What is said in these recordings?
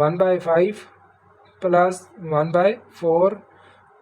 1/5 +1/4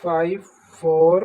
5، 4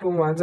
2 1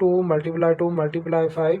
2 × 2 × 5،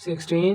16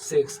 6،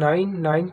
9، 9 +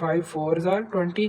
5 4 20،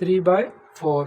3/4۔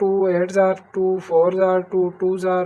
2 8 2 4 2 2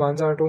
1 2،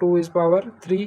2⁻3۔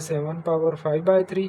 7⁻5/3،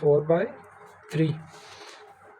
4/3،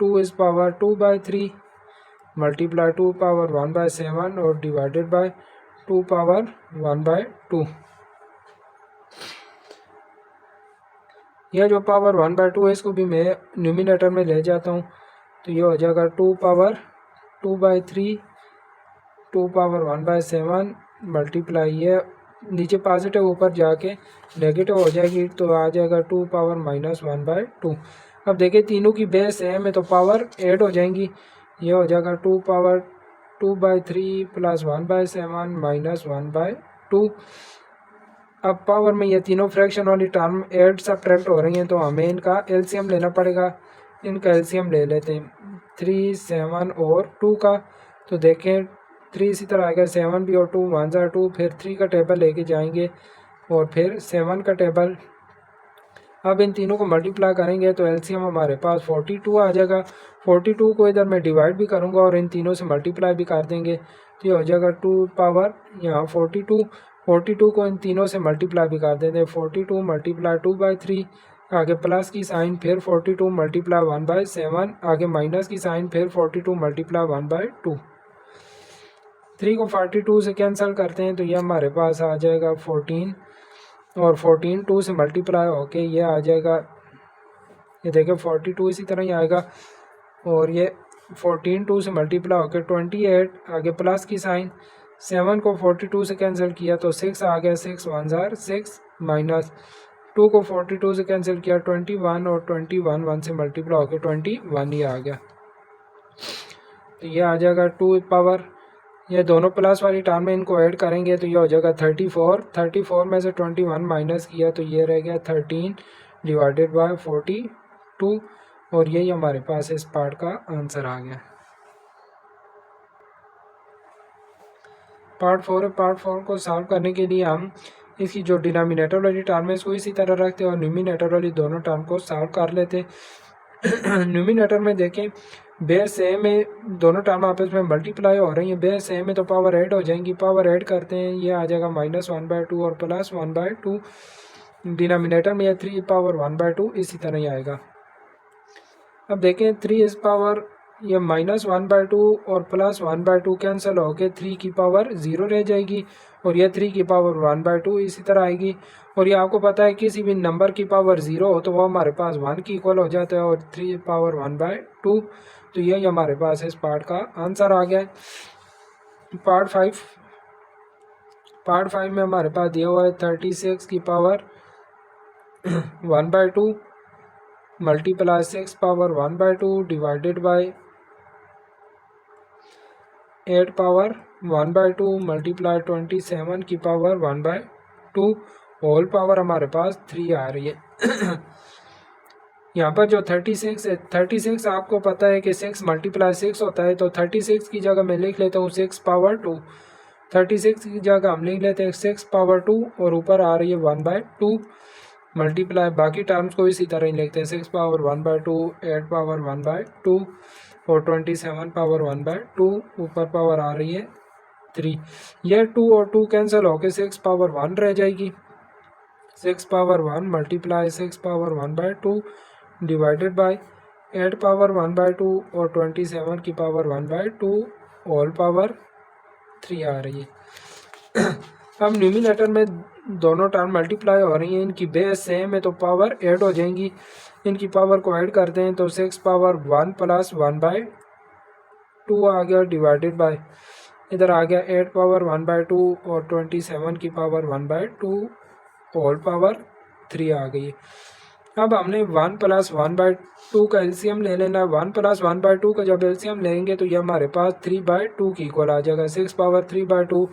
2⁻2/3 multiply 2 power 1/7 और divided by 2 power 1/2। यह जो पावर 1/2 है इसको भी मैं न्यूमिनेटर में ले जाता हूँ, तो ये हो जाएगा 2 पावर 2/3 2 पावर 1/7 मल्टीप्लाई, ये नीचे पॉजिटिव ऊपर जाके नेगेटिव हो जाएगी तो आ जाएगा 2 पावर -1/2। अब देखिए तीनों की बेस सेम है तो पावर ऐड हो जाएंगी, ये हो जाएगा 2 पावर 2/3 प्लस 1/7 माइनस 1/2। अब पावर में ये तीनों फ्रैक्शन वाली टर्म ऐड सब्ट्रैक्ट हो रही हैं तो हमें इनका एलसीएम लेना पड़ेगा। इनका एलसीएम ले लेते हैं 3, 7 और 2 का। तो देखें 3 इसी तरह आएगा, 7 भी और 2 1 ज़ा 2, फिर 3 का टेबल लेके जाएंगे और फिर 7 का टेबल। अब इन तीनों को मल्टीप्लाई करेंगे तो एलसीएम हमारे पास 42 आ जाएगा। 42 को इधर मैं डिवाइड भी करूँगा और इन तीनों से मल्टीप्लाई भी कर देंगे तो ये हो जाएगा 2 पावर यहाँ 42 को इन तीनों से मल्टीप्लाई भी कर देते हैं। 42 मल्टीप्लाई 2/3, आगे प्लस की साइन, फिर 42 मल्टीप्लाई 1/7, आगे माइनस की साइन, फिर 42 मल्टीप्लाई 1/2। 3 को 42 से कैंसिल करते हैं तो ये हमारे पास आ जाएगा 14 और 14 2 से मल्टीप्लाई होके ये आ जाएगा, ये देखें 42 इसी तरह ही आएगा और ये 14 2 से मल्टीप्लाई होकर 28, आगे प्लस की साइन, 7 को 42 से कैंसिल किया तो 6 आ गया, 6 1 ज़ा 6 माइनस 2 को 42 से कैंसिल किया 21 और 21 1 से मल्टीप्लाई होकर 21 ही आ गया। तो ये आ जाएगा 2 पावर, ये दोनों प्लस वाली टर्म में इनको ऐड करेंगे तो ये हो जाएगा 34 में से 21 माइनस किया तो ये रह गया 13 डिवाइडेड बाय 42 और यही हमारे पास इस पार्ट का आंसर आ गया। पार्ट 4 है। पार्ट 4 को सॉल्व करने के लिए हम इसकी जो डिनोमिनेटर वाली टर्म है इसको इसी तरह रखते हैं और न्यूमिनेटर वाली दोनों टर्म को सॉल्व कर लेते हैं। न्यूमिनेटर में देखें बेस सेम है, दोनों टर्म आपस में मल्टीप्लाई हो रही हैं, बेस सेम है तो पावर ऐड हो जाएंगी। पावर ऐड करते हैं, ये आ जाएगा -1/2 और प्लस 1/2। डिनोमिनेटर में 3 पावर 1/2 इसी तरह ही आएगा। अब देखें 3 इस पावर ये -1/2 और प्लस 1/2 कैंसिल होकर 3 की पावर 0 रह जाएगी और ये 3 की पावर 1/2 इसी तरह आएगी। और ये आपको पता है किसी भी नंबर की पावर 0 हो तो वो हमारे पास 1 की इक्वल हो जाता है और 3 पावर 1/2। तो यही हमारे पास इस पार्ट का आंसर आ गया है। पार्ट 5 में हमारे पास दिया हुआ है 36 की power 1/2 multiply 6 power 1/2 divided by 8 power 1/2 multiply 27 की पावर 1/2 होल पावर हमारे पास 3 आ रही है। यहाँ पर जो 36 है, 36 आपको पता है कि 6 मल्टीप्लाई 6 होता है तो 36 की जगह मैं लिख लेता हूँ 6 पावर 2। 36 की जगह हम लिख लेते हैं 6 पावर 2 और ऊपर आ रही है 1/2 मल्टीप्लाई, बाकी टर्म्स को इसी तरह ही लिखते हैं 6 पावर 1/2, 8 पावर 1/2 और 27 पावर 1/2, ऊपर पावर आ रही है 3। यह 2 और 2 कैंसिल होकर 6 पावर 1 रह जाएगी। 6 power 1 multiply 6 power 1/2 divided by 8 power 1/2 और 27 की पावर 1/2 होल पावर 3 आ रही है। अब न्यूमिनेटर में दोनों टर्म मल्टीप्लाई हो रही हैं, इनकी बेस सेम है तो पावर ऐड हो जाएंगी। इनकी पावर को ऐड करते हैं तो 6 पावर 1 प्लस 1/2 आ गया डिवाइडेड बाय, इधर आ गया 8 पावर 1/2 और 27 की पावर 1/2 होल पावर 3 आ गई। अब हमने 1 प्लस 1/2 का एलसीएम ले लेना है। 1 प्लस 1/2 का जब एलसीएम लेंगे तो ये हमारे पास 3/2 की इक्वल आ जाएगा। 6 पावर 3/2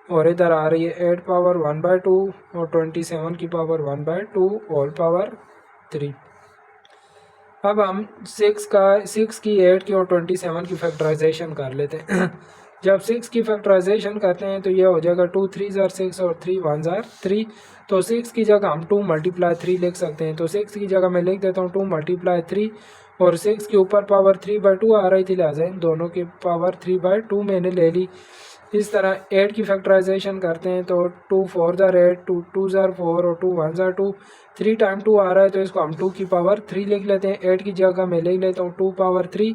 और इधर आ रही है 8 पावर 1/2 और 27 की पावर 1/2 होल पावर 3। अब हम 6 की 8 की और 27 की फैक्टराइजेशन कर लेते हैं। जब 6 की फैक्टराइजेशन करते हैं तो ये हो जाएगा 2 3 ज़ार 6 और 3 1 ज़ार 3। तो 6 की जगह हम 2 मल्टीप्लाई 3 लिख सकते हैं। तो 6 की जगह मैं लिख देता हूँ 2 मल्टीप्लाई 3 और 6 के ऊपर पावर 3/2 आ रही थी, लिहाजा इन दोनों की पावर 3/2 मैंने ले ली। इस तरह 8 की फैक्टराइजेशन करते हैं तो 2 4 ज़ार 8, 2 2 ज़ार 4 और 2 1 ज़ार 2। 3 टाइम 2 आ रहा है तो इसको हम 2 की पावर 3 लिख लेते हैं। 8 की जगह मैं लिख लेता हूँ 2 power 3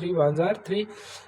3 1s are 3.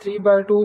3/2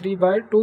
3/2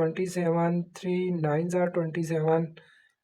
27, 3 9s are 27,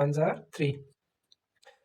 1s are 3.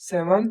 7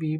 b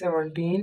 17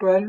12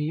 b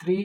3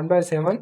1/7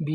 b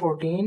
14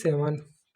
7.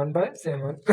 1/7.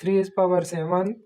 3 is power 7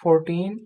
14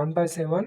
1/7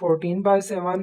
14/7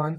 1.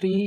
3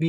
b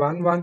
1 1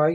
y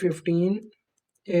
15 a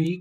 b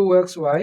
2xy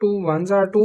2 1s are 2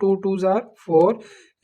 2 2s are 4.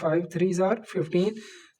5 3s are 15.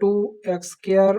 2x²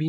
b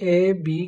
a b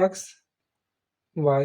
x y.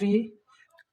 3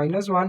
-1.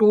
2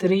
3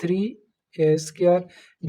3a². b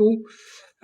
2.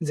z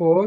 4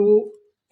2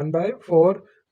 1/4،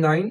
9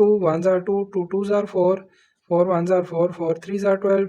2 1s are 2 2 2s are 4 4 1s are 4 4 3s are 12.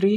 3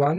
1.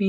p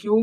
q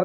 r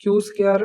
q²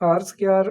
r²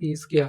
p².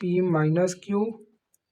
p - q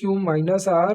q - r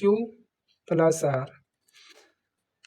q + r